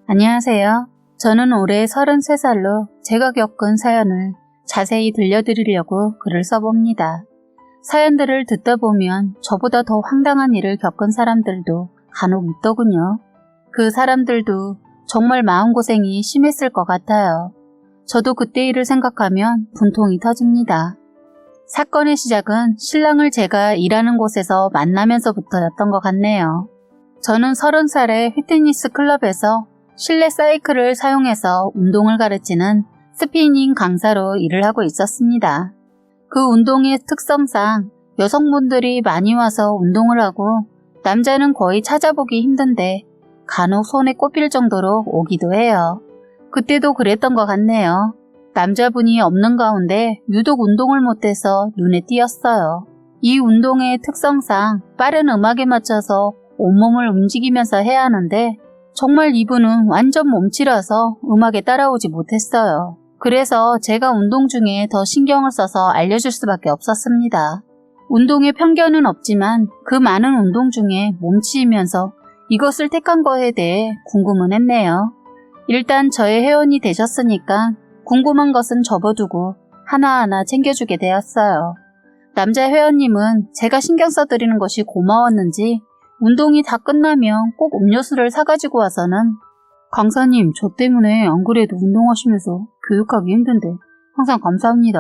안녕하세요. 저는 올해 33살로 제가 겪은 사연을 자세히 들려드리려고 글을 써봅니다. 사연들을 듣다 보면 저보다 더 황당한 일을 겪은 사람들도 간혹 있더군요. 그 사람들도 정말 마음고생이 심했을 것 같아요. 저도 그때 일을 생각하면 분통이 터집니다. 사건의 시작은 신랑을 제가 일하는 곳에서 만나면서부터였던 것 같네요. 저는 30살에 피트니스 클럽에서 실내 사이클을 사용해서 운동을 가르치는 스피닝 강사로 일을 하고 있었습니다. 그 운동의 특성상 여성분들이 많이 와서 운동을 하고 남자는 거의 찾아보기 힘든데 간혹 손에 꼽힐 정도로 오기도 해요. 그때도 그랬던 것 같네요. 남자분이 없는 가운데 유독 운동을 못해서 눈에 띄었어요. 이 운동의 특성상 빠른 음악에 맞춰서 온몸을 움직이면서 해야 하는데 정말 이분은 완전 몸치라서 음악에 따라오지 못했어요. 그래서 제가 운동 중에 더 신경을 써서 알려줄 수밖에 없었습니다. 운동에 편견은 없지만 그 많은 운동 중에 몸치이면서 이것을 택한 거에 대해 궁금은 했네요. 일단 저의 회원이 되셨으니까 궁금한 것은 접어두고 하나하나 챙겨주게 되었어요. 남자 회원님은 제가 신경 써드리는 것이 고마웠는지 운동이 다 끝나면 꼭 음료수를 사가지고 와서는 강사님, 저 때문에 안 그래도 운동하시면서 교육하기 힘든데 항상 감사합니다.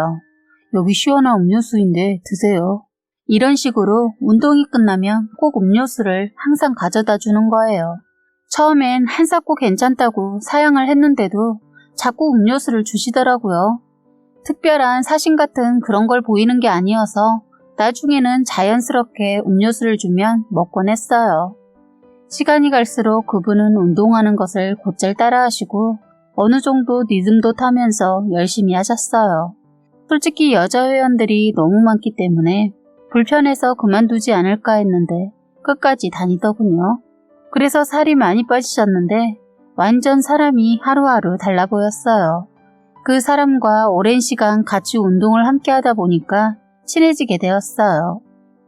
여기 시원한 음료수인데 드세요. 이런 식으로 운동이 끝나면 꼭 음료수를 항상 가져다 주는 거예요. 처음엔 한사코 괜찮다고 사양을 했는데도 자꾸 음료수를 주시더라고요. 특별한 사심 같은 그런 걸 보이는 게 아니어서 나중에는 자연스럽게 음료수를 주면 먹곤 했어요. 시간이 갈수록 그분은 운동하는 것을 곧잘 따라하시고 어느 정도 리듬도 타면서 열심히 하셨어요. 솔직히 여자 회원들이 너무 많기 때문에 불편해서 그만두지 않을까 했는데 끝까지 다니더군요. 그래서 살이 많이 빠지셨는데 완전 사람이 하루하루 달라 보였어요. 그 사람과 오랜 시간 같이 운동을 함께 하다 보니까 친해지게 되었어요.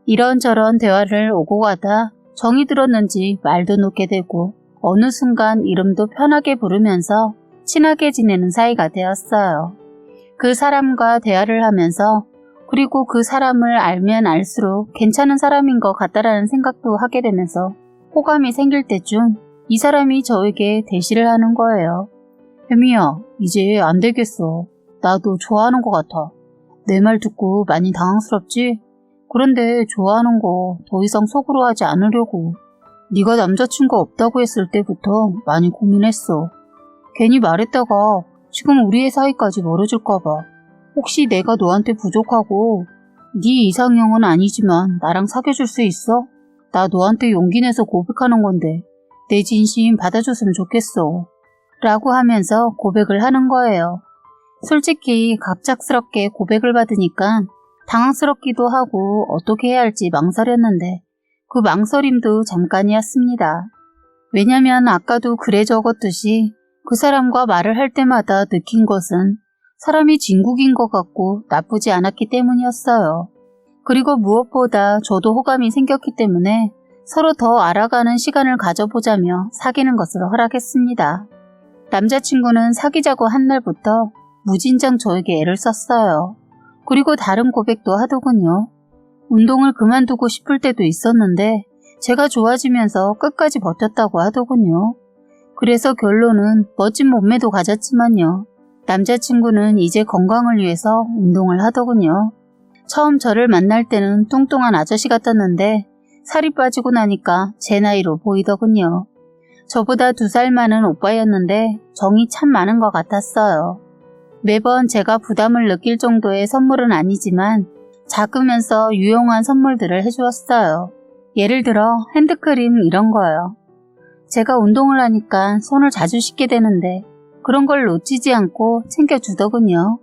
이런저런 대화를 오고 가다 정이 들었는지 말도 놓게 되고 어느 순간 이름도 편하게 부르면서 친하게 지내는 사이가 되었어요. 그 사람과 대화를 하면서 그리고 그 사람을 알면 알수록 괜찮은 사람인 것 같다라는 생각도 하게 되면서 호감이 생길 때쯤 이 사람이 저에게 대시를 하는 거예요. 혜미야, 이제 안 되겠어. 나도 좋아하는 것 같아. 내 말 듣고 많이 당황스럽지? 그런데 좋아하는 거 더 이상 속으로 하지 않으려고. 네가 남자친구 없다고 했을 때부터 많이 고민했어. 괜히 말했다가 지금 우리의 사이까지 멀어질까봐. 혹시 내가 너한테 부족하고 네 이상형은 아니지만 나랑 사귀어줄 수 있어? 나 너한테 용기 내서 고백하는 건데 내 진심 받아줬으면 좋겠어. 라고 하면서 고백을 하는 거예요. 솔직히 갑작스럽게 고백을 받으니까 당황스럽기도 하고 어떻게 해야 할지 망설였는데 그 망설임도 잠깐이었습니다. 왜냐면 아까도 그래 적었듯이 그 사람과 말을 할 때마다 느낀 것은 사람이 진국인 것 같고 나쁘지 않았기 때문이었어요. 그리고 무엇보다 저도 호감이 생겼기 때문에 서로 더 알아가는 시간을 가져보자며 사귀는 것을 허락했습니다. 남자친구는 사귀자고 한 날부터 무진장 저에게 애를 썼어요. 그리고 다른 고백도 하더군요. 운동을 그만두고 싶을 때도 있었는데 제가 좋아지면서 끝까지 버텼다고 하더군요. 그래서 결론은 멋진 몸매도 가졌지만요. 남자친구는 이제 건강을 위해서 운동을 하더군요. 처음 저를 만날 때는 뚱뚱한 아저씨 같았는데 살이 빠지고 나니까 제 나이로 보이더군요. 저보다 2살 많은 오빠였는데 정이 참 많은 것 같았어요. 매번 제가 부담을 느낄 정도의 선물은 아니지만 작으면서 유용한 선물들을 해주었어요. 예를 들어 핸드크림 이런 거요. 제가 운동을 하니까 손을 자주 씻게 되는데 그런 걸 놓치지 않고 챙겨주더군요.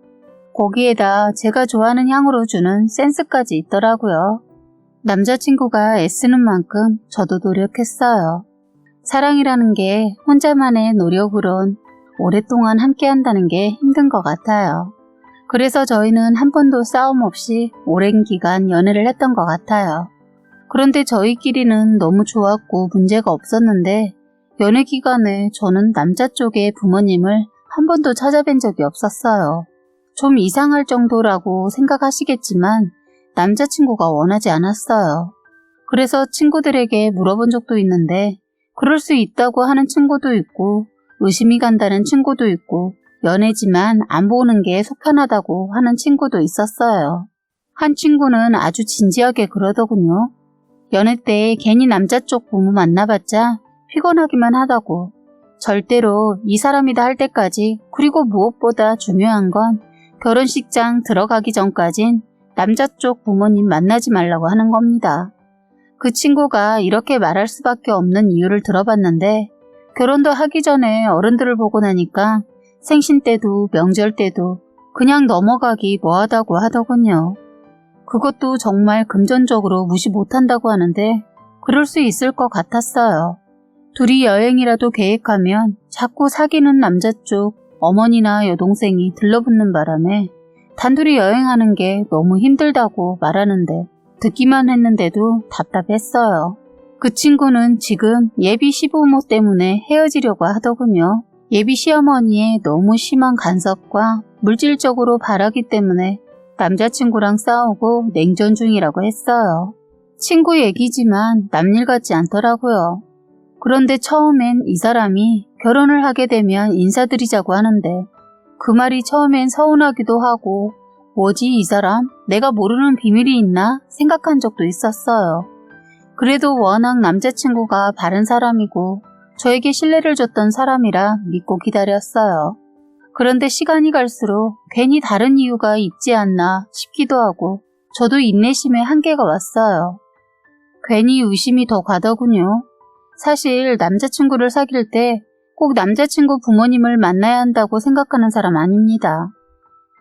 거기에다 제가 좋아하는 향으로 주는 센스까지 있더라고요. 남자친구가 애쓰는 만큼 저도 노력했어요. 사랑이라는 게 혼자만의 노력으론 오랫동안 함께 한다는 게 힘든 것 같아요. 그래서 저희는 한 번도 싸움 없이 오랜 기간 연애를 했던 것 같아요. 그런데 저희끼리는 너무 좋았고 문제가 없었는데 연애 기간에 저는 남자 쪽의 부모님을 한 번도 찾아뵌 적이 없었어요. 좀 이상할 정도라고 생각하시겠지만 남자친구가 원하지 않았어요. 그래서 친구들에게 물어본 적도 있는데 그럴 수 있다고 하는 친구도 있고 의심이 간다는 친구도 있고 연애지만 안 보는 게 속편하다고 하는 친구도 있었어요. 한 친구는 아주 진지하게 그러더군요. 연애 때 괜히 남자 쪽 부모 만나봤자 피곤하기만 하다고. 절대로 이 사람이다 할 때까지, 그리고 무엇보다 중요한 건 결혼식장 들어가기 전까진 남자 쪽 부모님 만나지 말라고 하는 겁니다. 그 친구가 이렇게 말할 수밖에 없는 이유를 들어봤는데 결혼도 하기 전에 어른들을 보고 나니까 생신 때도 명절 때도 그냥 넘어가기 뭐하다고 하더군요. 그것도 정말 금전적으로 무시 못한다고 하는데 그럴 수 있을 것 같았어요. 둘이 여행이라도 계획하면 자꾸 사귀는 남자 쪽 어머니나 여동생이 들러붙는 바람에 단둘이 여행하는 게 너무 힘들다고 말하는데 듣기만 했는데도 답답했어요. 그 친구는 지금 예비 시부모 때문에 헤어지려고 하더군요. 예비 시어머니의 너무 심한 간섭과 물질적으로 바라기 때문에 남자친구랑 싸우고 냉전 중이라고 했어요. 친구 얘기지만 남일 같지 않더라고요. 그런데 처음엔 이 사람이 결혼을 하게 되면 인사드리자고 하는데 그 말이 처음엔 서운하기도 하고 뭐지 이 사람? 내가 모르는 비밀이 있나? 생각한 적도 있었어요. 그래도 워낙 남자친구가 바른 사람이고 저에게 신뢰를 줬던 사람이라 믿고 기다렸어요. 그런데 시간이 갈수록 괜히 다른 이유가 있지 않나 싶기도 하고 저도 인내심에 한계가 왔어요. 괜히 의심이 더 가더군요. 사실 남자친구를 사귈 때 꼭 남자친구 부모님을 만나야 한다고 생각하는 사람 아닙니다.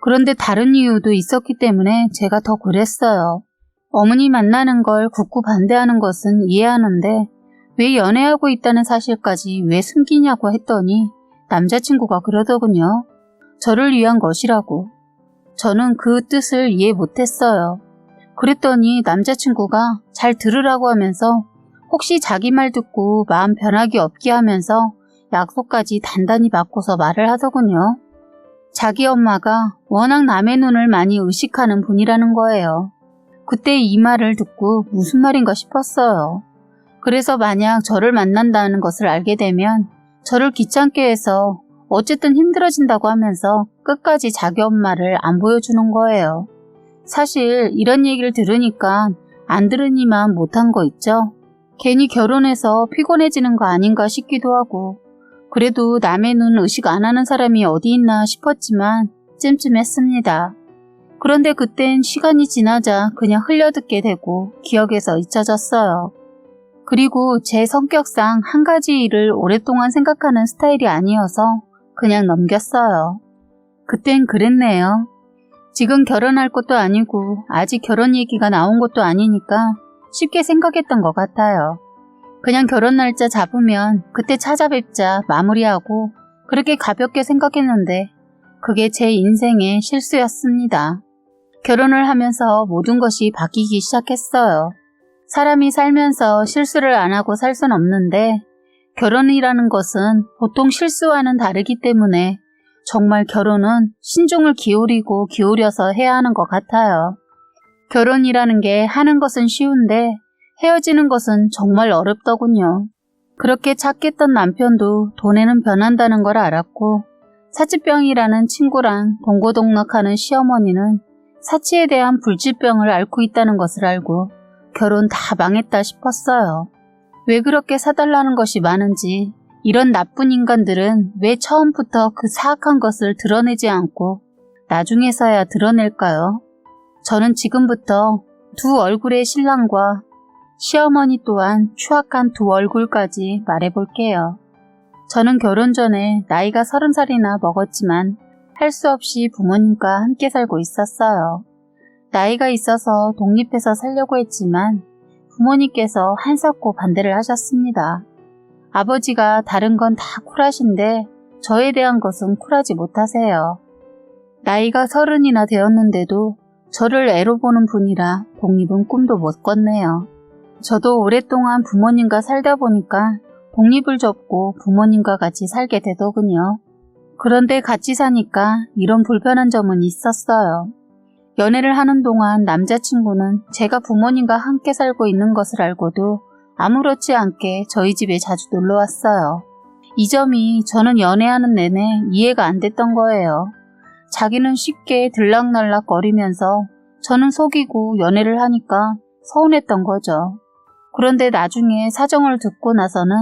그런데 다른 이유도 있었기 때문에 제가 더 그랬어요. 어머니 만나는 걸 굳고 반대하는 것은 이해하는데 왜 연애하고 있다는 사실까지 왜 숨기냐고 했더니 남자친구가 그러더군요. 저를 위한 것이라고. 저는 그 뜻을 이해 못했어요. 그랬더니 남자친구가 잘 들으라고 하면서 혹시 자기 말 듣고 마음 변하기 없게 하면서 약속까지 단단히 바꿔서 말을 하더군요. 자기 엄마가 워낙 남의 눈을 많이 의식하는 분이라는 거예요. 그때 이 말을 듣고 무슨 말인가 싶었어요. 그래서 만약 저를 만난다는 것을 알게 되면 저를 귀찮게 해서 어쨌든 힘들어진다고 하면서 끝까지 자기 엄마를 안 보여주는 거예요. 사실 이런 얘기를 들으니까 안 들으니만 못한 거 있죠? 괜히 결혼해서 피곤해지는 거 아닌가 싶기도 하고 그래도 남의 눈 의식 안 하는 사람이 어디 있나 싶었지만 찜찜했습니다. 그런데 그땐 시간이 지나자 그냥 흘려듣게 되고 기억에서 잊혀졌어요. 그리고 제 성격상 한 가지 일을 오랫동안 생각하는 스타일이 아니어서 그냥 넘겼어요. 그땐 그랬네요. 지금 결혼할 것도 아니고 아직 결혼 얘기가 나온 것도 아니니까 쉽게 생각했던 것 같아요. 그냥 결혼 날짜 잡으면 그때 찾아뵙자 마무리하고 그렇게 가볍게 생각했는데 그게 제 인생의 실수였습니다. 결혼을 하면서 모든 것이 바뀌기 시작했어요. 사람이 살면서 실수를 안 하고 살 순 없는데 결혼이라는 것은 보통 실수와는 다르기 때문에 정말 결혼은 신중을 기울여서 해야 하는 것 같아요. 결혼이라는 게 하는 것은 쉬운데 헤어지는 것은 정말 어렵더군요. 그렇게 착했던 남편도 돈에는 변한다는 걸 알았고 사치병이라는 친구랑 동고동락하는 시어머니는 사치에 대한 불치병을 앓고 있다는 것을 알고 결혼 다 망했다 싶었어요. 왜 그렇게 사달라는 것이 많은지 이런 나쁜 인간들은 왜 처음부터 그 사악한 것을 드러내지 않고 나중에서야 드러낼까요? 저는 지금부터 두 얼굴의 신랑과 시어머니 또한 추악한 두 얼굴까지 말해볼게요. 저는 결혼 전에 나이가 30살이나 먹었지만 할 수 없이 부모님과 함께 살고 있었어요. 나이가 있어서 독립해서 살려고 했지만 부모님께서 한사코 반대를 하셨습니다. 아버지가 다른 건 다 쿨하신데 저에 대한 것은 쿨하지 못하세요. 나이가 30이나 되었는데도 저를 애로 보는 분이라 독립은 꿈도 못 꿨네요. 저도 오랫동안 부모님과 살다 보니까 독립을 접고 부모님과 같이 살게 되더군요. 그런데 같이 사니까 이런 불편한 점은 있었어요. 연애를 하는 동안 남자친구는 제가 부모님과 함께 살고 있는 것을 알고도 아무렇지 않게 저희 집에 자주 놀러 왔어요. 이 점이 저는 연애하는 내내 이해가 안 됐던 거예요. 자기는 쉽게 들락날락 거리면서 저는 속이고 연애를 하니까 서운했던 거죠. 그런데 나중에 사정을 듣고 나서는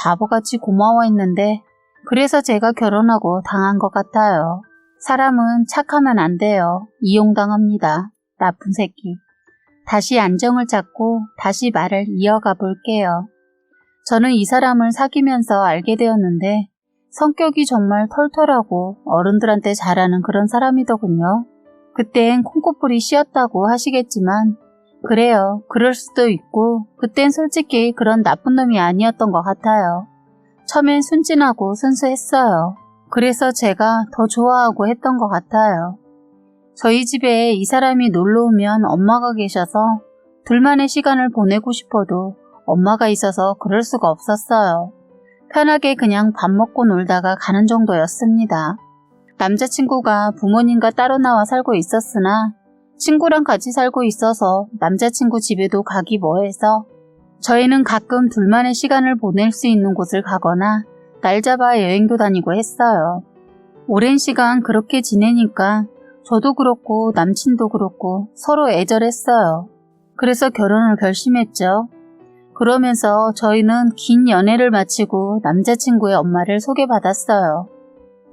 바보같이 고마워했는데 그래서 제가 결혼하고 당한 것 같아요. 사람은 착하면 안 돼요. 이용당합니다. 나쁜 새끼. 다시 안정을 찾고 다시 말을 이어가 볼게요. 저는 이 사람을 사귀면서 알게 되었는데 성격이 정말 털털하고 어른들한테 잘하는 그런 사람이더군요. 그땐 콩고풀이 씌었다고 하시겠지만 그래요. 그럴 수도 있고 그땐 솔직히 그런 나쁜 놈이 아니었던 것 같아요. 처음엔 순진하고 순수했어요. 그래서 제가 더 좋아하고 했던 것 같아요. 저희 집에 이 사람이 놀러 오면 엄마가 계셔서 둘만의 시간을 보내고 싶어도 엄마가 있어서 그럴 수가 없었어요. 편하게 그냥 밥 먹고 놀다가 가는 정도였습니다. 남자친구가 부모님과 따로 나와 살고 있었으나 친구랑 같이 살고 있어서 남자친구 집에도 가기 뭐해서 저희는 가끔 둘만의 시간을 보낼 수 있는 곳을 가거나 날 잡아 여행도 다니고 했어요. 오랜 시간 그렇게 지내니까 저도 그렇고 남친도 그렇고 서로 애절했어요. 그래서 결혼을 결심했죠. 그러면서 저희는 긴 연애를 마치고 남자친구의 엄마를 소개받았어요.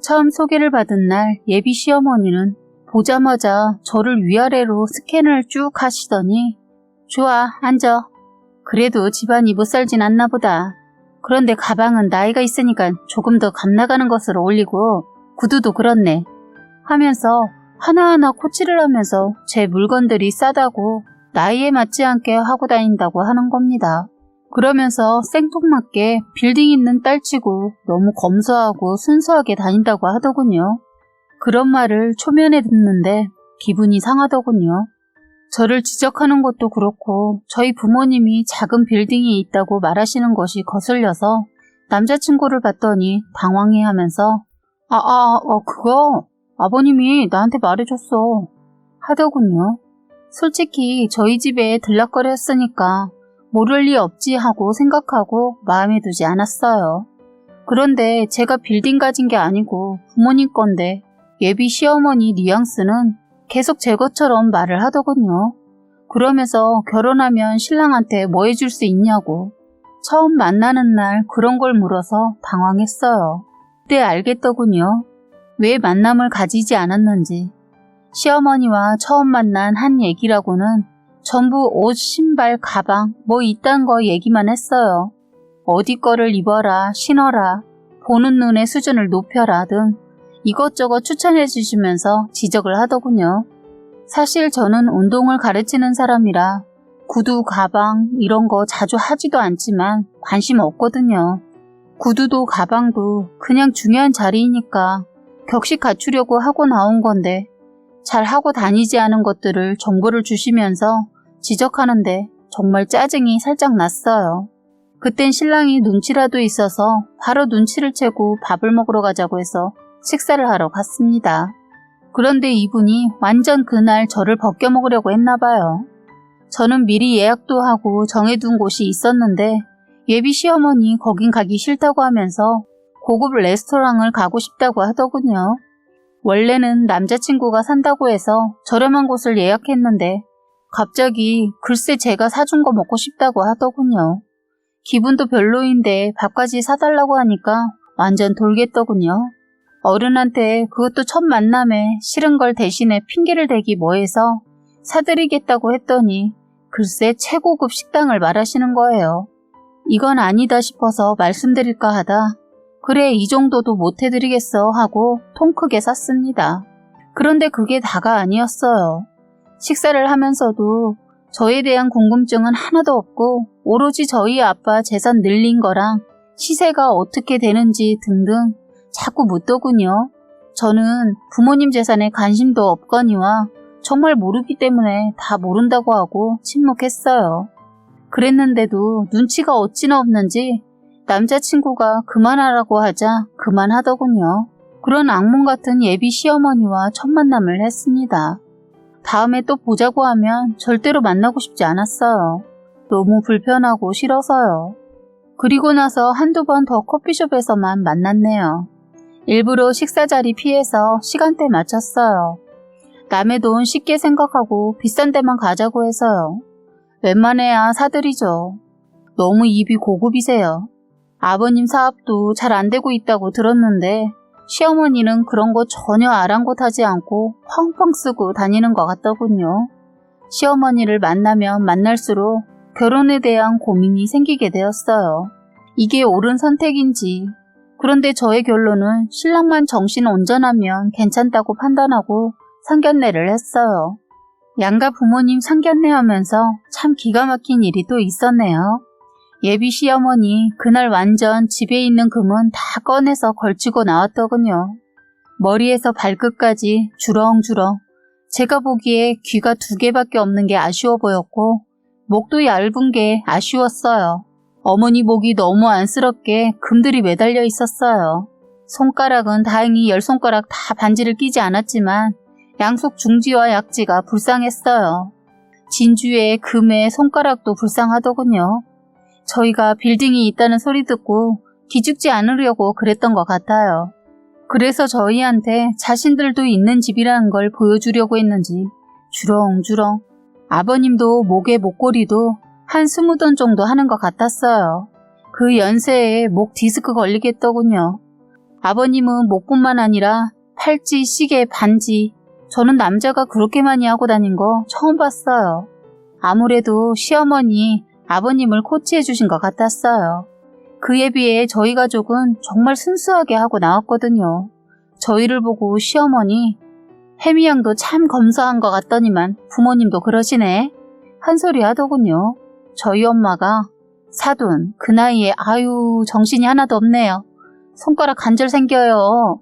처음 소개를 받은 날 예비 시어머니는 보자마자 저를 위아래로 스캔을 쭉 하시더니 좋아, 앉아. 그래도 집안이 못 살진 않나 보다. 그런데 가방은 나이가 있으니까 조금 더 값 나가는 것으로 올리고 구두도 그렇네. 하면서 하나하나 코치를 하면서 제 물건들이 싸다고 나이에 맞지 않게 하고 다닌다고 하는 겁니다. 그러면서 생뚱맞게 빌딩 있는 딸치고 너무 검소하고 순수하게 다닌다고 하더군요. 그런 말을 초면에 듣는데 기분이 상하더군요. 저를 지적하는 것도 그렇고 저희 부모님이 작은 빌딩이 있다고 말하시는 것이 거슬려서 남자친구를 봤더니 당황해하면서 그거 아버님이 나한테 말해줬어 하더군요. 솔직히 저희 집에 들락거렸으니까 모를 리 없지 하고 생각하고 마음에 두지 않았어요. 그런데 제가 빌딩 가진 게 아니고 부모님 건데 예비 시어머니 뉘앙스는 계속 제 것처럼 말을 하더군요. 그러면서 결혼하면 신랑한테 뭐 해줄 수 있냐고 처음 만나는 날 그런 걸 물어서 당황했어요. 그때 알겠더군요. 왜 만남을 가지지 않았는지. 시어머니와 처음 만난 한 얘기라고는 전부 옷, 신발, 가방 뭐 이딴 거 얘기만 했어요. 어디 거를 입어라, 신어라, 보는 눈의 수준을 높여라 등 이것저것 추천해 주시면서 지적을 하더군요. 사실 저는 운동을 가르치는 사람이라 구두, 가방 이런 거 자주 하지도 않지만 관심 없거든요. 구두도 가방도 그냥 중요한 자리이니까 격식 갖추려고 하고 나온 건데 잘 하고 다니지 않은 것들을 정보를 주시면서 지적하는데 정말 짜증이 살짝 났어요. 그땐 신랑이 눈치라도 있어서 바로 눈치를 채고 밥을 먹으러 가자고 해서 식사를 하러 갔습니다. 그런데 이분이 완전 그날 저를 벗겨먹으려고 했나봐요. 저는 미리 예약도 하고 정해둔 곳이 있었는데 예비 시어머니 거긴 가기 싫다고 하면서 고급 레스토랑을 가고 싶다고 하더군요. 원래는 남자친구가 산다고 해서 저렴한 곳을 예약했는데 갑자기 글쎄 제가 사준 거 먹고 싶다고 하더군요. 기분도 별로인데 밥까지 사달라고 하니까 완전 돌겠더군요. 어른한테 그것도 첫 만남에 싫은 걸 대신에 핑계를 대기 뭐해서 사드리겠다고 했더니 글쎄 최고급 식당을 말하시는 거예요. 이건 아니다 싶어서 말씀드릴까 하다 그래 이 정도도 못 해드리겠어 하고 통 크게 샀습니다. 그런데 그게 다가 아니었어요. 식사를 하면서도 저에 대한 궁금증은 하나도 없고 오로지 저희 아빠 재산 늘린 거랑 시세가 어떻게 되는지 등등 자꾸 묻더군요. 저는 부모님 재산에 관심도 없거니와 정말 모르기 때문에 다 모른다고 하고 침묵했어요. 그랬는데도 눈치가 어찌나 없는지 남자친구가 그만하라고 하자 그만하더군요. 그런 악몽 같은 예비 시어머니와 첫 만남을 했습니다. 다음에 또 보자고 하면 절대로 만나고 싶지 않았어요. 너무 불편하고 싫어서요. 그리고 나서 한두 번 더 커피숍에서만 만났네요. 일부러 식사 자리 피해서 시간대 맞췄어요. 남의 돈 쉽게 생각하고 비싼 데만 가자고 해서요. 웬만해야 사드리죠. 너무 입이 고급이세요. 아버님 사업도 잘 안 되고 있다고 들었는데 시어머니는 그런 거 전혀 아랑곳하지 않고 펑펑 쓰고 다니는 것 같더군요. 시어머니를 만나면 만날수록 결혼에 대한 고민이 생기게 되었어요. 이게 옳은 선택인지. 그런데 저의 결론은 신랑만 정신 온전하면 괜찮다고 판단하고 상견례를 했어요. 양가 부모님 상견례하면서 참 기가 막힌 일이 또 있었네요. 예비 시어머니 그날 완전 집에 있는 금은 다 꺼내서 걸치고 나왔더군요. 머리에서 발끝까지 주렁주렁. 제가 보기에 귀가 2개밖에 없는 게 아쉬워 보였고 목도 얇은 게 아쉬웠어요. 어머니 목이 너무 안쓰럽게 금들이 매달려 있었어요. 손가락은 다행히 10손가락 다 반지를 끼지 않았지만 양속 중지와 약지가 불쌍했어요. 진주의 금의 손가락도 불쌍하더군요. 저희가 빌딩이 있다는 소리 듣고 기죽지 않으려고 그랬던 것 같아요. 그래서 저희한테 자신들도 있는 집이라는 걸 보여주려고 했는지 주렁주렁. 아버님도 목에 목걸이도 한 20돈 정도 하는 것 같았어요. 그 연세에 목 디스크 걸리겠더군요. 아버님은 목뿐만 아니라 팔찌, 시계, 반지. 저는 남자가 그렇게 많이 하고 다닌 거 처음 봤어요. 아무래도 시어머니, 아버님을 코치해 주신 것 같았어요. 그에 비해 저희 가족은 정말 순수하게 하고 나왔거든요. 저희를 보고 시어머니, 혜미 양도 참 검소한 것 같더니만 부모님도 그러시네. 한 소리 하더군요. 저희 엄마가 사돈, 그 나이에 아유 정신이 하나도 없네요. 손가락 관절 생겨요.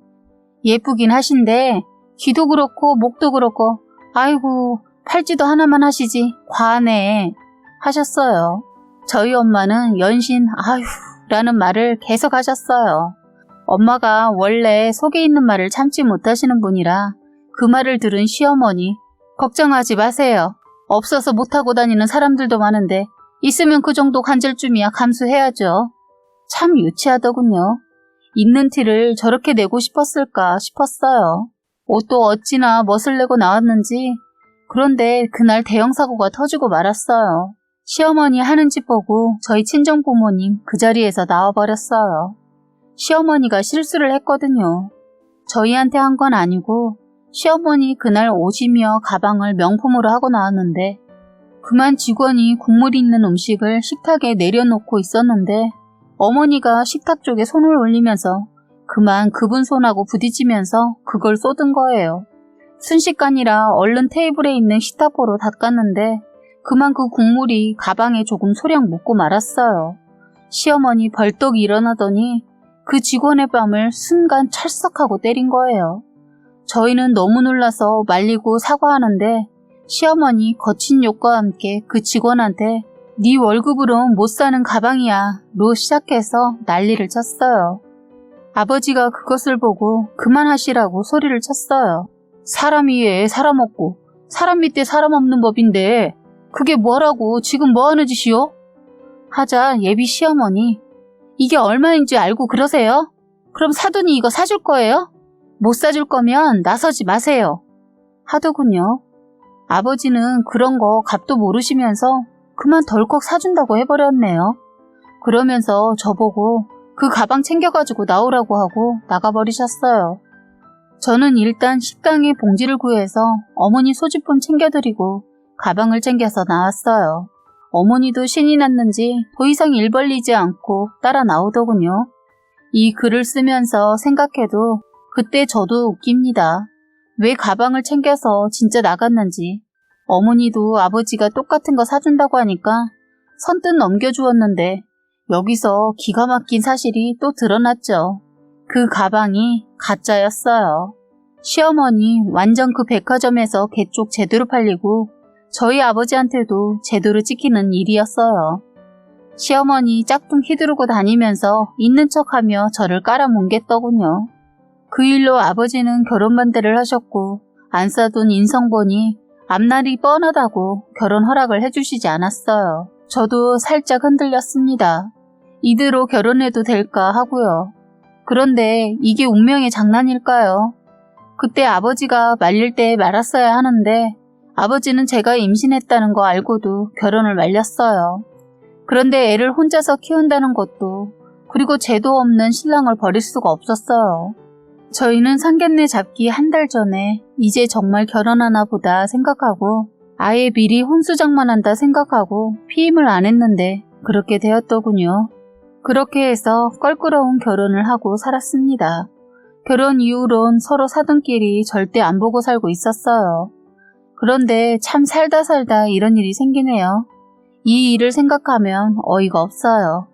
예쁘긴 하신데 귀도 그렇고 목도 그렇고 아이고 팔찌도 하나만 하시지 과하네 하셨어요. 저희 엄마는 연신 아휴 라는 말을 계속 하셨어요. 엄마가 원래 속에 있는 말을 참지 못하시는 분이라 그 말을 들은 시어머니 걱정하지 마세요. 없어서 못하고 다니는 사람들도 많은데 있으면 그 정도 관절쯤이야 감수해야죠. 참 유치하더군요. 있는 티를 저렇게 내고 싶었을까 싶었어요. 옷도 어찌나 멋을 내고 나왔는지. 그런데 그날 대형 사고가 터지고 말았어요. 시어머니 하는 짓 보고 저희 친정 부모님 그 자리에서 나와버렸어요. 시어머니가 실수를 했거든요. 저희한테 한 건 아니고 시어머니 그날 옷이며 가방을 명품으로 하고 나왔는데 그만 직원이 국물 있는 음식을 식탁에 내려놓고 있었는데 어머니가 식탁 쪽에 손을 올리면서 그만 그분 손하고 부딪히면서 그걸 쏟은 거예요. 순식간이라 얼른 테이블에 있는 식탁보로 닦았는데 그만 그 국물이 가방에 조금 소량 묻고 말았어요. 시어머니 벌떡 일어나더니 그 직원의 뺨을 순간 찰싹하고 때린 거예요. 저희는 너무 놀라서 말리고 사과하는데 시어머니 거친 욕과 함께 그 직원한테 네 월급으로 못 사는 가방이야 로 시작해서 난리를 쳤어요. 아버지가 그것을 보고 그만하시라고 소리를 쳤어요. 사람 위에 사람 없고 사람 밑에 사람 없는 법인데 그게 뭐라고 지금 뭐하는 짓이요? 하자 예비 시어머니 이게 얼마인지 알고 그러세요? 그럼 사돈이 이거 사줄 거예요? 못 사줄 거면 나서지 마세요. 하더군요. 아버지는 그런 거 값도 모르시면서 그만 덜컥 사준다고 해버렸네요. 그러면서 저보고 그 가방 챙겨가지고 나오라고 하고 나가버리셨어요. 저는 일단 식당에 봉지를 구해서 어머니 소지품 챙겨드리고 가방을 챙겨서 나왔어요. 어머니도 신이 났는지 더 이상 일 벌리지 않고 따라 나오더군요. 이 글을 쓰면서 생각해도 그때 저도 웃깁니다. 왜 가방을 챙겨서 진짜 나갔는지. 어머니도 아버지가 똑같은 거 사준다고 하니까 선뜻 넘겨주었는데 여기서 기가 막힌 사실이 또 드러났죠. 그 가방이 가짜였어요. 시어머니 완전 그 백화점에서 개쪽 제대로 팔리고 저희 아버지한테도 제대로 찍히는 일이었어요. 시어머니 짝퉁 휘두르고 다니면서 있는 척하며 저를 깔아뭉갰더군요. 그 일로 아버지는 결혼 반대를 하셨고 안 쌓아둔 인성 보니 앞날이 뻔하다고 결혼 허락을 해주시지 않았어요. 저도 살짝 흔들렸습니다. 이대로 결혼해도 될까 하고요. 그런데 이게 운명의 장난일까요? 그때 아버지가 말릴 때 말았어야 하는데 아버지는 제가 임신했다는 거 알고도 결혼을 말렸어요. 그런데 애를 혼자서 키운다는 것도, 그리고 죄도 없는 신랑을 버릴 수가 없었어요. 저희는 상견례 잡기 한 달 전에 이제 정말 결혼하나 보다 생각하고 아예 미리 혼수장만한다 생각하고 피임을 안 했는데 그렇게 되었더군요. 그렇게 해서 껄끄러운 결혼을 하고 살았습니다. 결혼 이후론 서로 사돈끼리 절대 안 보고 살고 있었어요. 그런데 참 살다 이런 일이 생기네요. 이 일을 생각하면 어이가 없어요.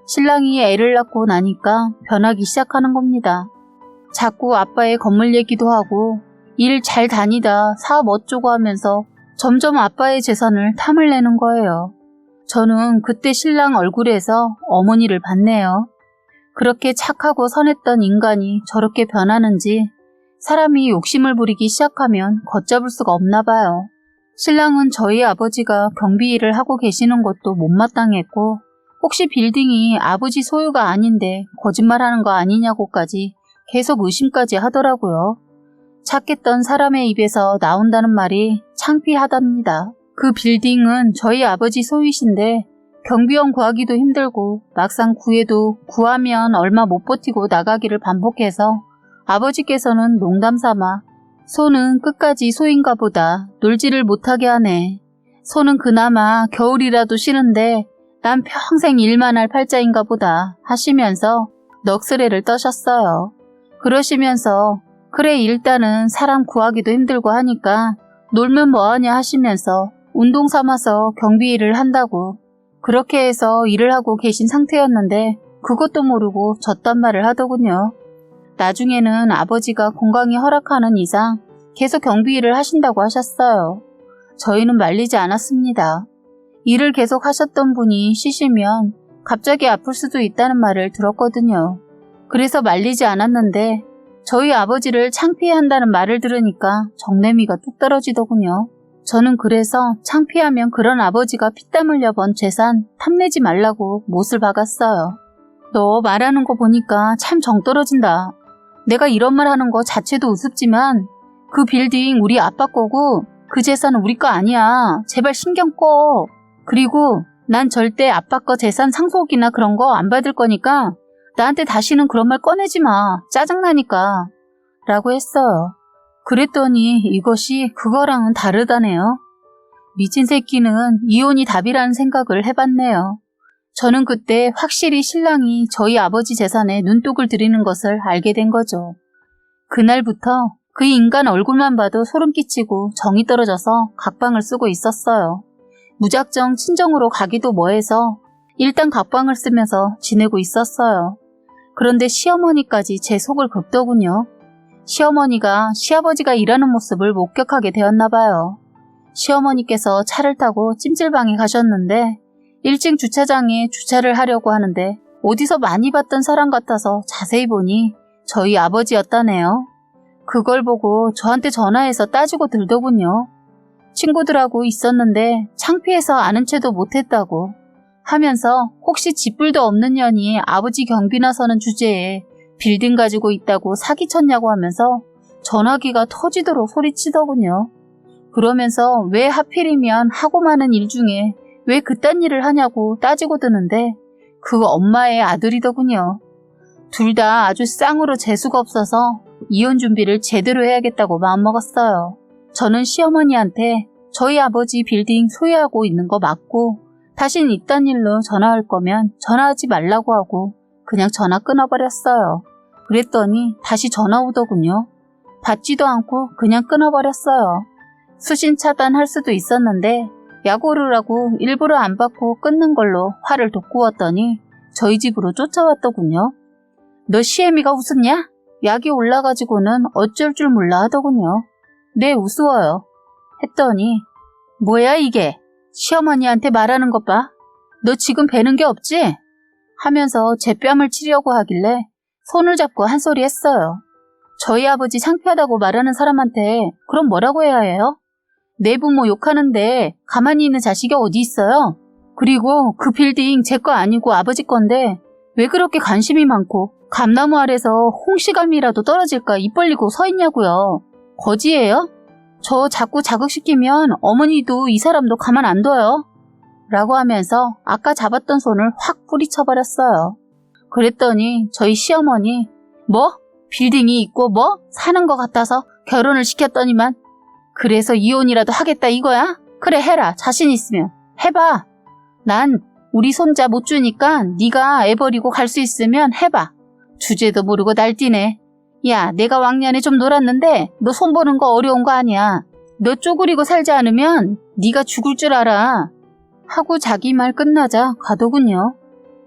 신랑이 애를 낳고 나니까 변하기 시작하는 겁니다. 자꾸 아빠의 건물 얘기도 하고 일 잘 다니다 사업 어쩌고 하면서 점점 아빠의 재산을 탐을 내는 거예요. 저는 그때 신랑 얼굴에서 어머니를 봤네요. 그렇게 착하고 선했던 인간이 저렇게 변하는지 사람이 욕심을 부리기 시작하면 걷잡을 수가 없나 봐요. 신랑은 저희 아버지가 경비 일을 하고 계시는 것도 못마땅했고 혹시 빌딩이 아버지 소유가 아닌데 거짓말하는 거 아니냐고까지 계속 의심까지 하더라고요. 착했던 사람의 입에서 나온다는 말이 창피하답니다. 그 빌딩은 저희 아버지 소유신데 경비원 구하기도 힘들고 막상 구해도 구하면 얼마 못 버티고 나가기를 반복해서 아버지께서는 농담삼아 소는 끝까지 소인가 보다 놀지를 못하게 하네. 소는 그나마 겨울이라도 쉬는데 난 평생 일만 할 팔자인가 보다 하시면서 넋으레를 떠셨어요. 그러시면서 그래 일단은 사람 구하기도 힘들고 하니까 놀면 뭐하냐 하시면서 운동 삼아서 경비 일을 한다고 그렇게 해서 일을 하고 계신 상태였는데 그것도 모르고 저딴 말을 하더군요. 나중에는 아버지가 건강이 허락하는 이상 계속 경비 일을 하신다고 하셨어요. 저희는 말리지 않았습니다. 일을 계속 하셨던 분이 쉬시면 갑자기 아플 수도 있다는 말을 들었거든요. 그래서 말리지 않았는데 저희 아버지를 창피해한다는 말을 들으니까 정내미가 뚝 떨어지더군요. 저는 그래서 창피하면 그런 아버지가 피땀 흘려 번 재산 탐내지 말라고 못을 박았어요. 너 말하는 거 보니까 참 정 떨어진다. 내가 이런 말 하는 거 자체도 우습지만 그 빌딩 우리 아빠 거고 그 재산은 우리 거 아니야. 제발 신경 꺼. 그리고 난 절대 아빠 거 재산 상속이나 그런 거 안 받을 거니까 나한테 다시는 그런 말 꺼내지 마. 짜증나니까. 라고 했어요. 그랬더니 이것이 그거랑은 다르다네요. 미친 새끼는 이혼이 답이라는 생각을 해봤네요. 저는 그때 확실히 신랑이 저희 아버지 재산에 눈독을 들이는 것을 알게 된 거죠. 그날부터 그 인간 얼굴만 봐도 소름 끼치고 정이 떨어져서 각방을 쓰고 있었어요. 무작정 친정으로 가기도 뭐해서 일단 각방을 쓰면서 지내고 있었어요. 그런데 시어머니까지 제 속을 긁더군요. 시어머니가 시아버지가 일하는 모습을 목격하게 되었나 봐요. 시어머니께서 차를 타고 찜질방에 가셨는데 1층 주차장에 주차를 하려고 하는데 어디서 많이 봤던 사람 같아서 자세히 보니 저희 아버지였다네요. 그걸 보고 저한테 전화해서 따지고 들더군요. 친구들하고 있었는데 창피해서 아는 체도 못했다고 하면서 혹시 집불도 없는 년이 아버지 경비나 서는 주제에 빌딩 가지고 있다고 사기쳤냐고 하면서 전화기가 터지도록 소리치더군요. 그러면서 왜 하필이면 하고 많은 일 중에 왜 그딴 일을 하냐고 따지고 드는데 그 엄마의 아들이더군요. 둘 다 아주 쌍으로 재수가 없어서 이혼 준비를 제대로 해야겠다고 마음먹었어요. 저는 시어머니한테 저희 아버지 빌딩 소유하고 있는 거 맞고 다신 이딴 일로 전화할 거면 전화하지 말라고 하고 그냥 전화 끊어버렸어요. 그랬더니 다시 전화 오더군요. 받지도 않고 그냥 끊어버렸어요. 수신 차단할 수도 있었는데 약오르라고 일부러 안 받고 끊는 걸로 화를 돋구었더니 저희 집으로 쫓아왔더군요. 너 시애미가 우습냐? 약이 올라가지고는 어쩔 줄 몰라 하더군요. 네, 우스워요. 했더니 뭐야 이게? 시어머니한테 말하는 것 봐. 너 지금 배는 게 없지? 하면서 제 뺨을 치려고 하길래 손을 잡고 한 소리 했어요. 저희 아버지 창피하다고 말하는 사람한테 그럼 뭐라고 해야 해요? 내 부모 욕하는데 가만히 있는 자식이 어디 있어요? 그리고 그 빌딩 제 거 아니고 아버지 건데 왜 그렇게 관심이 많고 감나무 아래서 홍시감이라도 떨어질까 입 벌리고 서 있냐고요. 거지예요? 저 자꾸 자극시키면 어머니도 이 사람도 가만 안 둬요. 라고 하면서 아까 잡았던 손을 확 뿌리쳐버렸어요. 그랬더니 저희 시어머니 뭐? 빌딩이 있고 뭐? 사는 것 같아서 결혼을 시켰더니만 그래서 이혼이라도 하겠다 이거야? 그래 해라. 자신 있으면 해봐. 난 우리 손자 못 주니까 네가 애 버리고 갈 수 있으면 해봐. 주제도 모르고 날뛰네. 야, 내가 왕년에 좀 놀았는데 너 손보는 거 어려운 거 아니야. 너 쪼그리고 살지 않으면 네가 죽을 줄 알아. 하고 자기 말 끝나자 가더군요.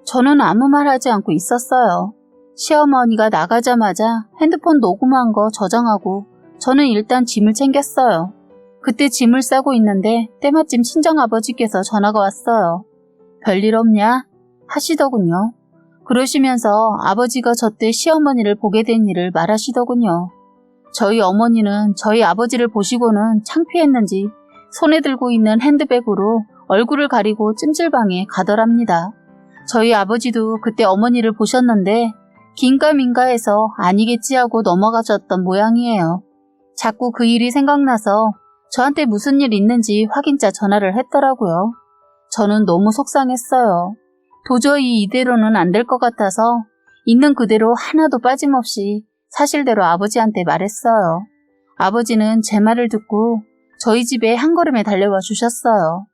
저는 아무 말 하지 않고 있었어요. 시어머니가 나가자마자 핸드폰 녹음한 거 저장하고 저는 일단 짐을 챙겼어요. 그때 짐을 싸고 있는데 때마침 친정아버지께서 전화가 왔어요. 별일 없냐? 하시더군요. 그러시면서 아버지가 저때 시어머니를 보게 된 일을 말하시더군요. 저희 어머니는 저희 아버지를 보시고는 창피했는지 손에 들고 있는 핸드백으로 얼굴을 가리고 찜질방에 가더랍니다. 저희 아버지도 그때 어머니를 보셨는데 긴가민가해서 아니겠지 하고 넘어가셨던 모양이에요. 자꾸 그 일이 생각나서 저한테 무슨 일 있는지 확인자 전화를 했더라고요. 저는 너무 속상했어요. 도저히 이대로는 안 될 것 같아서 있는 그대로 하나도 빠짐없이 사실대로 아버지한테 말했어요. 아버지는 제 말을 듣고 저희 집에 한 걸음에 달려와 주셨어요.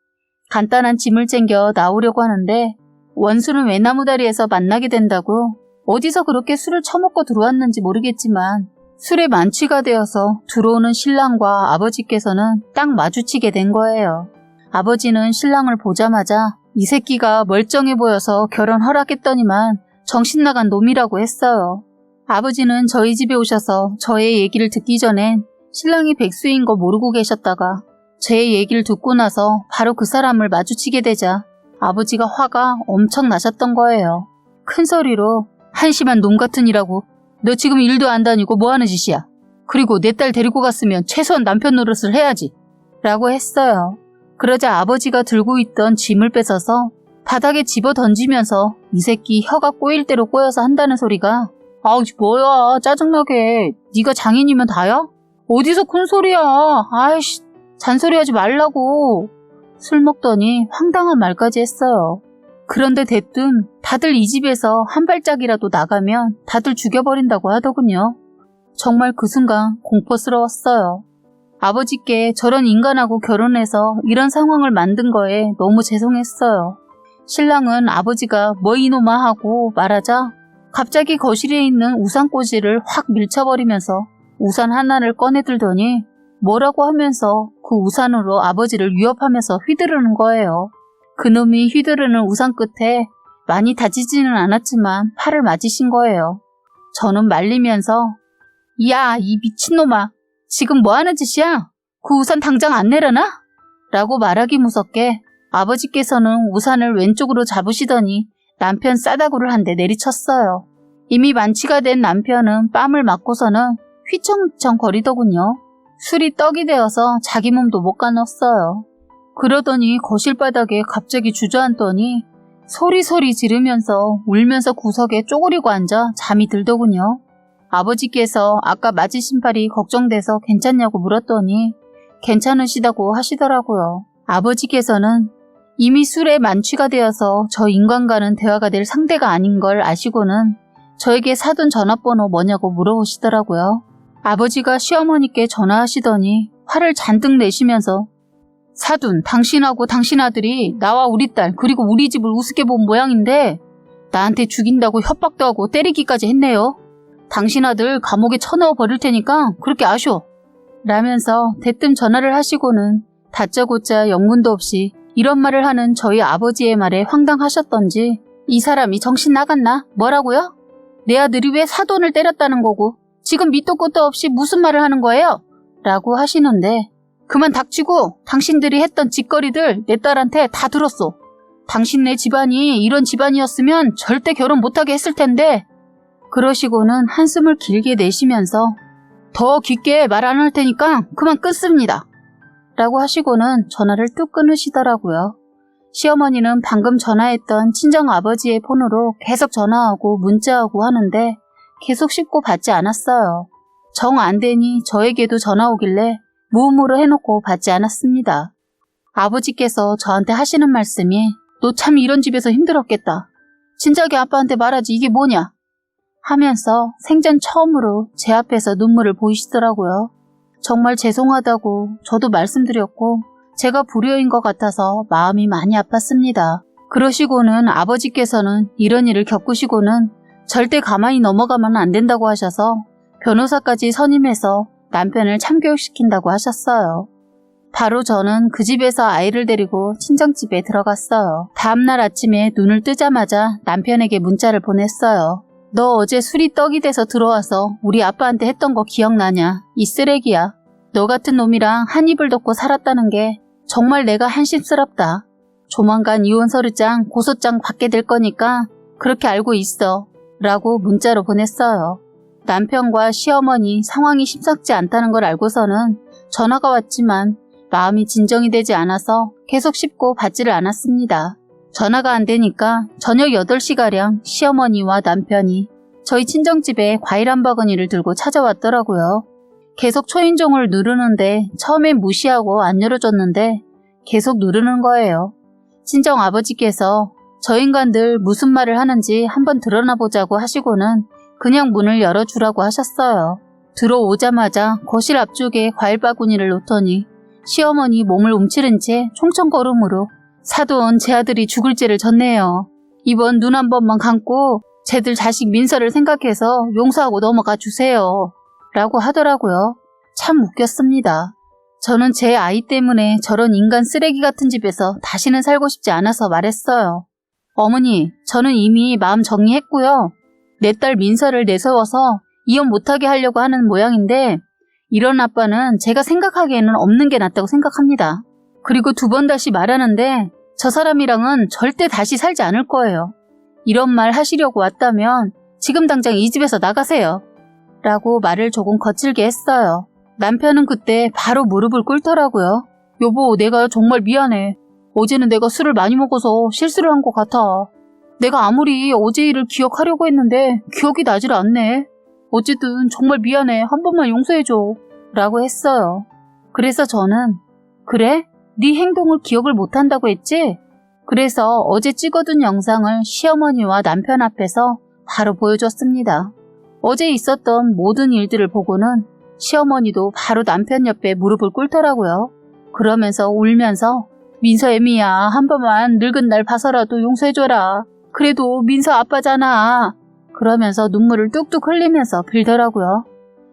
간단한 짐을 챙겨 나오려고 하는데 원수는 외나무다리에서 만나게 된다고 어디서 그렇게 술을 처먹고 들어왔는지 모르겠지만 술에 만취가 되어서 들어오는 신랑과 아버지께서는 딱 마주치게 된 거예요. 아버지는 신랑을 보자마자 이 새끼가 멀쩡해 보여서 결혼 허락했더니만 정신 나간 놈이라고 했어요. 아버지는 저희 집에 오셔서 저의 얘기를 듣기 전엔 신랑이 백수인 거 모르고 계셨다가 제 얘기를 듣고 나서 바로 그 사람을 마주치게 되자 아버지가 화가 엄청 나셨던 거예요. 큰 소리로 한심한 놈 같으니라고 너 지금 일도 안 다니고 뭐하는 짓이야. 그리고 내 딸 데리고 갔으면 최소한 남편 노릇을 해야지. 라고 했어요. 그러자 아버지가 들고 있던 짐을 뺏어서 바닥에 집어 던지면서 이 새끼 혀가 꼬일 대로 꼬여서 한다는 소리가 아우 뭐야 짜증나게 네가 장인이면 다야? 어디서 큰 소리야. 아이씨 잔소리하지 말라고. 술 먹더니 황당한 말까지 했어요. 그런데 대뜸 다들 이 집에서 한 발짝이라도 나가면 다들 죽여버린다고 하더군요. 정말 그 순간 공포스러웠어요. 아버지께 저런 인간하고 결혼해서 이런 상황을 만든 거에 너무 죄송했어요. 신랑은 아버지가 뭐 이놈아 하고 말하자 갑자기 거실에 있는 우산꽂이를 확 밀쳐버리면서 우산 하나를 꺼내들더니 뭐라고 하면서 그 우산으로 아버지를 위협하면서 휘두르는 거예요. 그놈이 휘두르는 우산 끝에 많이 다치지는 않았지만 팔을 맞으신 거예요. 저는 말리면서 야, 이 미친놈아. 지금 뭐하는 짓이야? 그 우산 당장 안 내려놔? 라고 말하기 무섭게 아버지께서는 우산을 왼쪽으로 잡으시더니 남편 싸다구를 한 대 내리쳤어요. 이미 만취가 된 남편은 뺨을 맞고서는 휘청휘청 거리더군요. 술이 떡이 되어서 자기 몸도 못 가눴어요. 그러더니 거실 바닥에 갑자기 주저앉더니 소리소리 지르면서 울면서 구석에 쪼그리고 앉아 잠이 들더군요. 아버지께서 아까 맞으신 팔이 걱정돼서 괜찮냐고 물었더니 괜찮으시다고 하시더라고요. 아버지께서는 이미 술에 만취가 되어서 저 인간과는 대화가 될 상대가 아닌 걸 아시고는 저에게 사돈 전화번호 뭐냐고 물어보시더라고요. 아버지가 시어머니께 전화하시더니 화를 잔뜩 내시면서 사돈, 당신하고 당신 아들이 나와 우리 딸 그리고 우리 집을 우습게 본 모양인데 나한테 죽인다고 협박도 하고 때리기까지 했네요. 당신 아들 감옥에 쳐넣어 버릴 테니까 그렇게 아쇼. 라면서 대뜸 전화를 하시고는 다짜고짜 영문도 없이 이런 말을 하는 저희 아버지의 말에 황당하셨던지 이 사람이 정신 나갔나? 뭐라고요? 내 아들이 왜 사돈을 때렸다는 거고 지금 밑도 끝도 없이 무슨 말을 하는 거예요? 라고 하시는데 그만 닥치고 당신들이 했던 짓거리들 내 딸한테 다 들었어. 당신네 집안이 이런 집안이었으면 절대 결혼 못하게 했을 텐데. 그러시고는 한숨을 길게 내쉬면서 더 깊게 말 안 할 테니까 그만 끊습니다. 라고 하시고는 전화를 뚝 끊으시더라고요. 시어머니는 방금 전화했던 친정아버지의 폰으로 계속 전화하고 문자하고 하는데 계속 씹고 받지 않았어요. 정 안 되니 저에게도 전화 오길래 무음으로 해놓고 받지 않았습니다. 아버지께서 저한테 하시는 말씀이 너 참 이런 집에서 힘들었겠다. 진작에 아빠한테 말하지 이게 뭐냐? 하면서 생전 처음으로 제 앞에서 눈물을 보이시더라고요. 정말 죄송하다고 저도 말씀드렸고 제가 불효인 것 같아서 마음이 많이 아팠습니다. 그러시고는 아버지께서는 이런 일을 겪으시고는 절대 가만히 넘어가면 안 된다고 하셔서 변호사까지 선임해서 남편을 참교육시킨다고 하셨어요. 바로 저는 그 집에서 아이를 데리고 친정집에 들어갔어요. 다음날 아침에 눈을 뜨자마자 남편에게 문자를 보냈어요. 너 어제 술이 떡이 돼서 들어와서 우리 아빠한테 했던 거 기억나냐? 이 쓰레기야. 너 같은 놈이랑 한 입을 덮고 살았다는 게 정말 내가 한심스럽다. 조만간 이혼 서류장, 고소장 받게 될 거니까 그렇게 알고 있어. 라고 문자로 보냈어요. 남편과 시어머니 상황이 심상치 않다는 걸 알고서는 전화가 왔지만 마음이 진정이 되지 않아서 계속 씹고 받지를 않았습니다. 전화가 안 되니까 저녁 8시가량 시어머니와 남편이 저희 친정집에 과일 한 바구니를 들고 찾아왔더라고요. 계속 초인종을 누르는데 처음엔 무시하고 안 열어줬는데 계속 누르는 거예요. 친정아버지께서 저 인간들 무슨 말을 하는지 한번 드러나 보자고 하시고는 그냥 문을 열어주라고 하셨어요. 들어오자마자 거실 앞쪽에 과일 바구니를 놓더니 시어머니 몸을 움츠린 채 총총걸음으로 사돈 제 아들이 죽을 죄를 졌네요. 이번 눈 한 번만 감고 쟤들 자식 민서를 생각해서 용서하고 넘어가 주세요. 라고 하더라고요. 참 웃겼습니다. 저는 제 아이 때문에 저런 인간 쓰레기 같은 집에서 다시는 살고 싶지 않아서 말했어요. 어머니, 저는 이미 마음 정리했고요. 내 딸 민서를 내세워서 이혼 못하게 하려고 하는 모양인데 이런 아빠는 제가 생각하기에는 없는 게 낫다고 생각합니다. 그리고 2번 다시 말하는데 저 사람이랑은 절대 다시 살지 않을 거예요. 이런 말 하시려고 왔다면 지금 당장 이 집에서 나가세요. 라고 말을 조금 거칠게 했어요. 남편은 그때 바로 무릎을 꿇더라고요. 여보, 내가 정말 미안해. 어제는 내가 술을 많이 먹어서 실수를 한 것 같아. 내가 아무리 어제 일을 기억하려고 했는데 기억이 나질 않네. 어쨌든 정말 미안해. 한 번만 용서해줘. 라고 했어요. 그래서 저는 그래? 네 행동을 기억을 못한다고 했지? 그래서 어제 찍어둔 영상을 시어머니와 남편 앞에서 바로 보여줬습니다. 어제 있었던 모든 일들을 보고는 시어머니도 바로 남편 옆에 무릎을 꿇더라고요. 그러면서 울면서 민서 애미야, 한 번만 늙은 날 봐서라도 용서해줘라. 그래도 민서 아빠잖아. 그러면서 눈물을 뚝뚝 흘리면서 빌더라고요.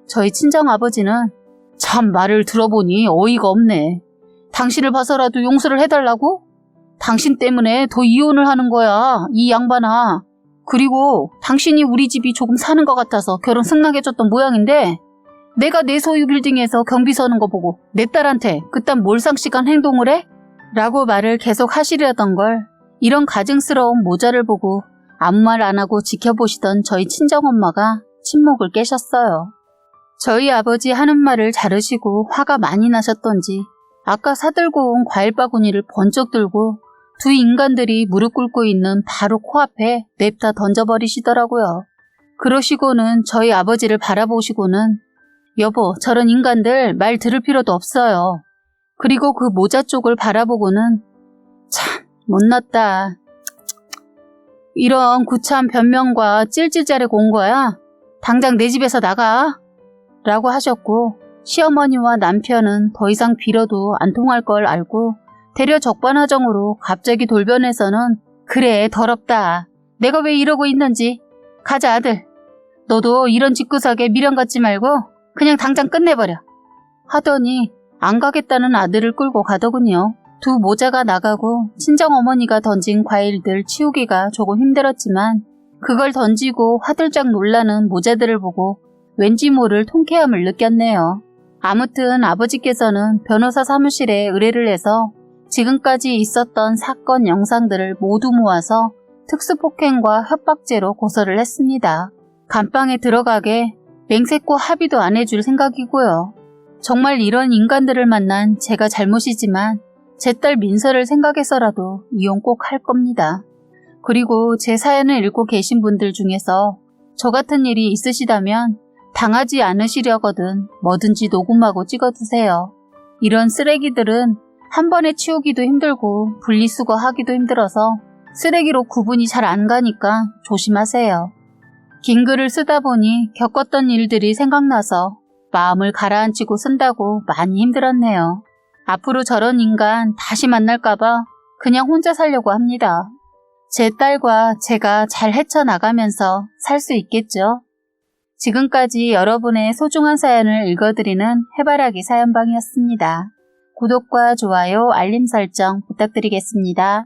저희 친정아버지는 참 말을 들어보니 어이가 없네. 당신을 봐서라도 용서를 해달라고? 당신 때문에 더 이혼을 하는 거야, 이 양반아. 그리고 당신이 우리 집이 조금 사는 것 같아서 결혼 승낙해줬던 모양인데 내가 내 소유 빌딩에서 경비 서는 거 보고 내 딸한테 그딴 몰상식한 행동을 해? 라고 말을 계속 하시려던 걸 이런 가증스러운 모자를 보고 아무 말 안 하고 지켜보시던 저희 친정엄마가 침묵을 깨셨어요. 저희 아버지 하는 말을 자르시고 화가 많이 나셨던지 아까 사들고 온 과일 바구니를 번쩍 들고 두 인간들이 무릎 꿇고 있는 바로 코앞에 냅다 던져버리시더라고요. 그러시고는 저희 아버지를 바라보시고는 여보, 저런 인간들 말 들을 필요도 없어요. 그리고 그 모자 쪽을 바라보고는 참 못났다. 이런 구차한 변명과 찔찔자르고 온 거야? 당장 내 집에서 나가. 라고 하셨고 시어머니와 남편은 더 이상 빌어도 안 통할 걸 알고 대려 적반하장으로 갑자기 돌변해서는 그래, 더럽다. 내가 왜 이러고 있는지. 가자, 아들. 너도 이런 집구석에 미련 갖지 말고 그냥 당장 끝내버려. 하더니 안 가겠다는 아들을 끌고 가더군요. 두 모자가 나가고 친정어머니가 던진 과일들 치우기가 조금 힘들었지만 그걸 던지고 화들짝 놀라는 모자들을 보고 왠지 모를 통쾌함을 느꼈네요. 아무튼 아버지께서는 변호사 사무실에 의뢰를 해서 지금까지 있었던 사건 영상들을 모두 모아서 특수폭행과 협박죄로 고소를 했습니다. 감방에 들어가게 맹세코 합의도 안 해줄 생각이고요. 정말 이런 인간들을 만난 제가 잘못이지만 제 딸 민서를 생각해서라도 이혼 꼭 할 겁니다. 그리고 제 사연을 읽고 계신 분들 중에서 저 같은 일이 있으시다면 당하지 않으시려거든 뭐든지 녹음하고 찍어두세요. 이런 쓰레기들은 한 번에 치우기도 힘들고 분리수거하기도 힘들어서 쓰레기로 구분이 잘 안 가니까 조심하세요. 긴 글을 쓰다 보니 겪었던 일들이 생각나서 마음을 가라앉히고 쓴다고 많이 힘들었네요. 앞으로 저런 인간 다시 만날까봐 그냥 혼자 살려고 합니다. 제 딸과 제가 잘 헤쳐나가면서 살 수 있겠죠? 지금까지 여러분의 소중한 사연을 읽어드리는 해바라기 사연방이었습니다. 구독과 좋아요, 알림 설정 부탁드리겠습니다.